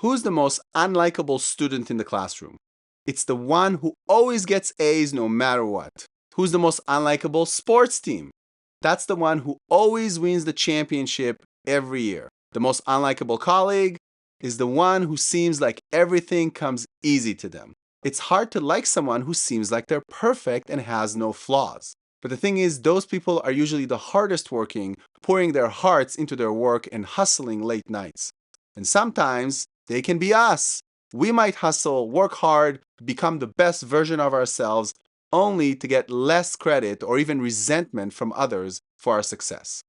Who's the most unlikable student in the classroom? It's the one who always gets A's no matter what. Who's the most unlikable sports team? That's the one who always wins the championship every year. The most unlikable colleague is the one who seems like everything comes easy to them. It's hard to like someone who seems like they're perfect and has no flaws. But the thing is, those people are usually the hardest working, pouring their hearts into their work and hustling late nights. And sometimes they can be us. We might hustle, work hard, become the best version of ourselves, only to get less credit or even resentment from others for our success.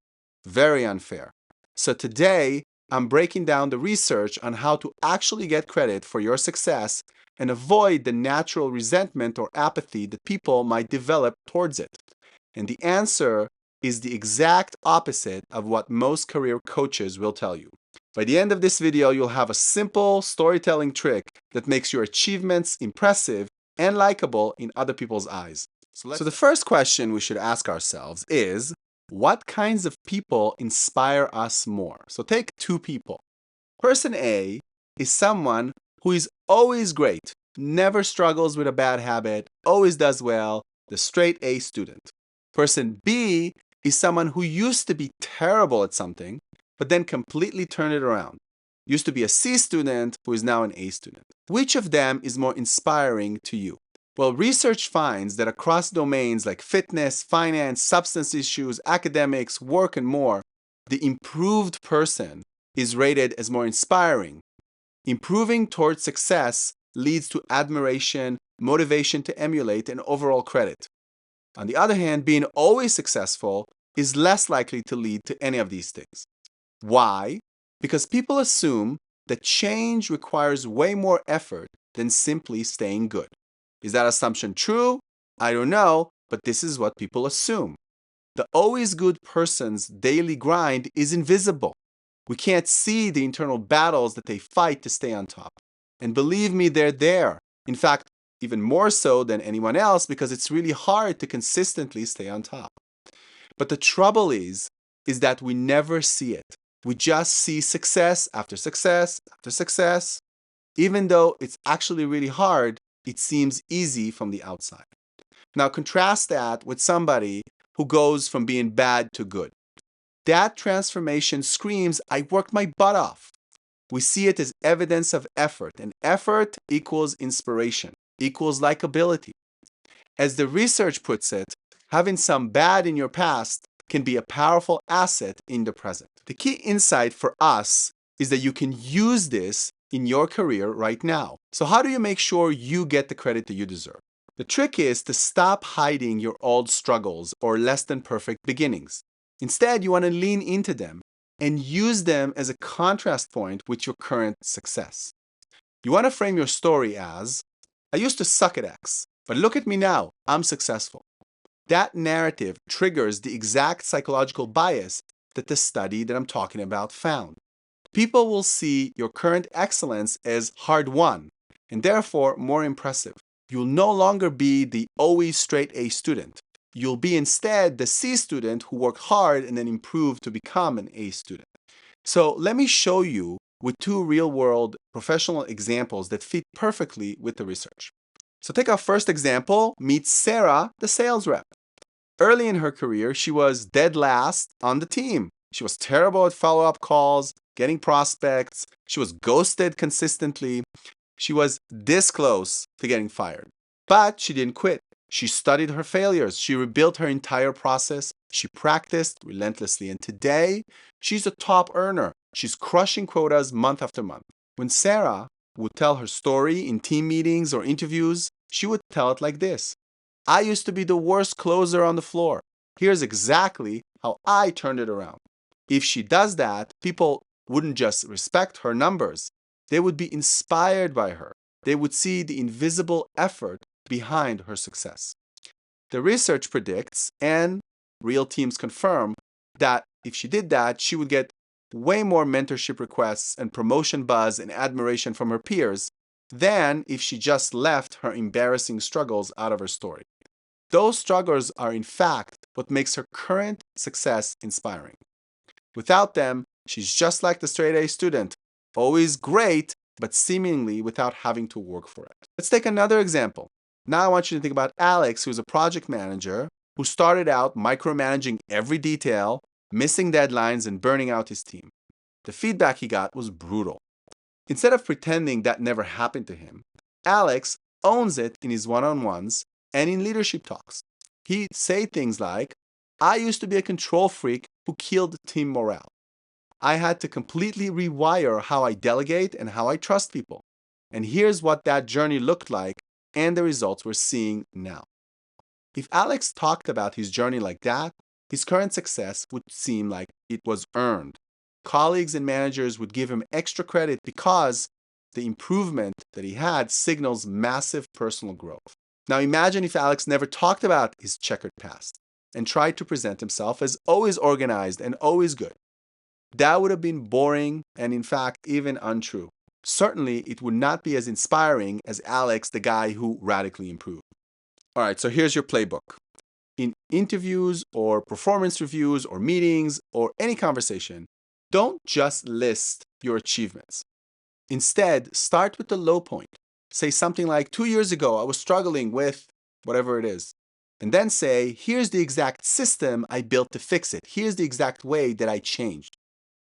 Very unfair. So today, I'm breaking down the research on how to actually get credit for your success and avoid the natural resentment or apathy that people might develop towards it. And the answer is the exact opposite of what most career coaches will tell you. By the end of this video, you'll have a simple storytelling trick that makes your achievements impressive and likable in other people's eyes. So the first question we should ask ourselves is, what kinds of people inspire us more? So take two people. Person A is someone who is always great, never struggles with a bad habit, always does well, the straight A student. Person B is someone who used to be terrible at something, but then completely turned it around. Used to be a C student who is now an A student. Which of them is more inspiring to you? Well, research finds that across domains like fitness, finance, substance issues, academics, work, and more, the improved person is rated as more inspiring. Improving towards success leads to admiration, motivation to emulate, and overall credit. On the other hand, being always successful is less likely to lead to any of these things. Why? Because people assume that change requires way more effort than simply staying good. Is that assumption true? I don't know, but this is what people assume. The always good person's daily grind is invisible. We can't see the internal battles that they fight to stay on top. And believe me, they're there. In fact, even more so than anyone else because it's really hard to consistently stay on top. But the trouble is that we never see it. We just see success after success after success. Even though it's actually really hard, it seems easy from the outside. Now contrast that with somebody who goes from being bad to good. That transformation screams, I worked my butt off. We see it as evidence of effort, and effort equals inspiration, equals likability. As the research puts it, having some bad in your past can be a powerful asset in the present. The key insight for us is that you can use this in your career right now. So how do you make sure you get the credit that you deserve? The trick is to stop hiding your old struggles or less than perfect beginnings. Instead, you want to lean into them and use them as a contrast point with your current success. You want to frame your story as, I used to suck at X, but look at me now, I'm successful. That narrative triggers the exact psychological bias that the study that I'm talking about found. People will see your current excellence as hard-won and therefore more impressive. You'll no longer be the always straight A student. You'll be instead the C student who worked hard and then improved to become an A student. So let me show you with two real-world professional examples that fit perfectly with the research. So take our first example, meet Sarah, the sales rep. Early in her career, she was dead last on the team. She was terrible at follow-up calls, getting prospects. She was ghosted consistently. She was this close to getting fired. But she didn't quit. She studied her failures. She rebuilt her entire process. She practiced relentlessly. And today, she's a top earner. She's crushing quotas month after month. When Sarah would tell her story in team meetings or interviews, she would tell it like this. I used to be the worst closer on the floor. Here's exactly how I turned it around. If she does that, people wouldn't just respect her numbers. They would be inspired by her. They would see the invisible effort behind her success. The research predicts, and real teams confirm, that if she did that, she would get way more mentorship requests and promotion buzz and admiration from her peers than if she just left her embarrassing struggles out of her story. Those struggles are in fact what makes her current success inspiring. Without them, she's just like the straight A student, always great, but seemingly without having to work for it. Let's take another example. Now I want you to think about Alex, who's a project manager who started out micromanaging every detail, missing deadlines, and burning out his team. The feedback he got was brutal. Instead of pretending that never happened to him, Alex owns it in his one-on-ones and in leadership talks. He'd say things like, I used to be a control freak who killed team morale. I had to completely rewire how I delegate and how I trust people. And here's what that journey looked like and the results we're seeing now. If Alex talked about his journey like that, his current success would seem like it was earned. Colleagues and managers would give him extra credit because the improvement that he had signals massive personal growth. Now imagine if Alex never talked about his checkered past and tried to present himself as always organized and always good. That would have been boring and, in fact, even untrue. Certainly, it would not be as inspiring as Alex, the guy who radically improved. All right, so here's your playbook. In interviews or performance reviews or meetings or any conversation, don't just list your achievements. Instead, start with the low point. Say something like, 2 years ago, I was struggling with whatever it is. And then say, here's the exact system I built to fix it. Here's the exact way that I changed.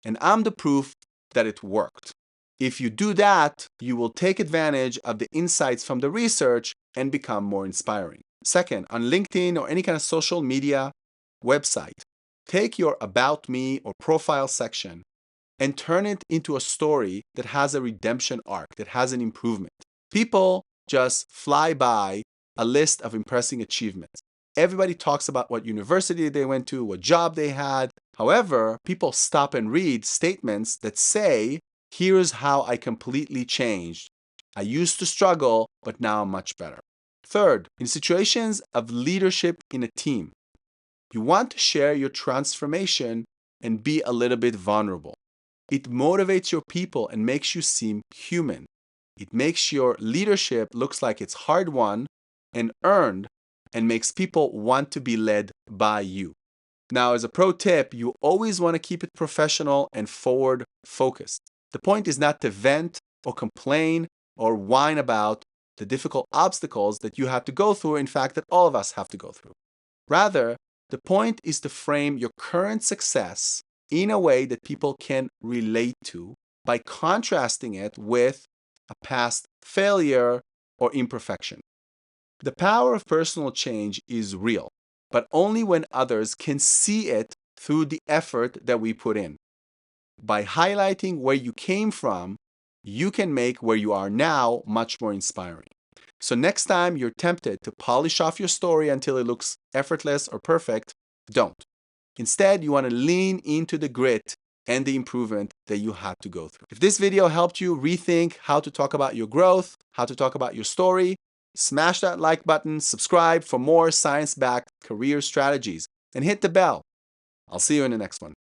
And I'm the proof that it worked. If you do that, you will take advantage of the insights from the research and become more inspiring. Second, on LinkedIn or any kind of social media website, take your About Me or profile section and turn it into a story that has a redemption arc, that has an improvement. People just fly by a list of impressive achievements. Everybody talks about what university they went to, what job they had. However, people stop and read statements that say, here's how I completely changed. I used to struggle, but now I'm much better. Third, in situations of leadership in a team, you want to share your transformation and be a little bit vulnerable. It motivates your people and makes you seem human. It makes your leadership looks like it's hard-won and earned and makes people want to be led by you. Now, as a pro tip, you always want to keep it professional and forward-focused. The point is not to vent or complain or whine about the difficult obstacles that you have to go through, in fact, that all of us have to go through. Rather, the point is to frame your current success in a way that people can relate to by contrasting it with a past failure or imperfection. The power of personal change is real, but only when others can see it through the effort that we put in. By highlighting where you came from, you can make where you are now much more inspiring. So next time you're tempted to polish off your story until it looks effortless or perfect, don't. Instead, you want to lean into the grit and the improvement that you had to go through. If this video helped you rethink how to talk about your growth, how to talk about your story, smash that like button, subscribe for more science-backed career strategies, and hit the bell. I'll see you in the next one.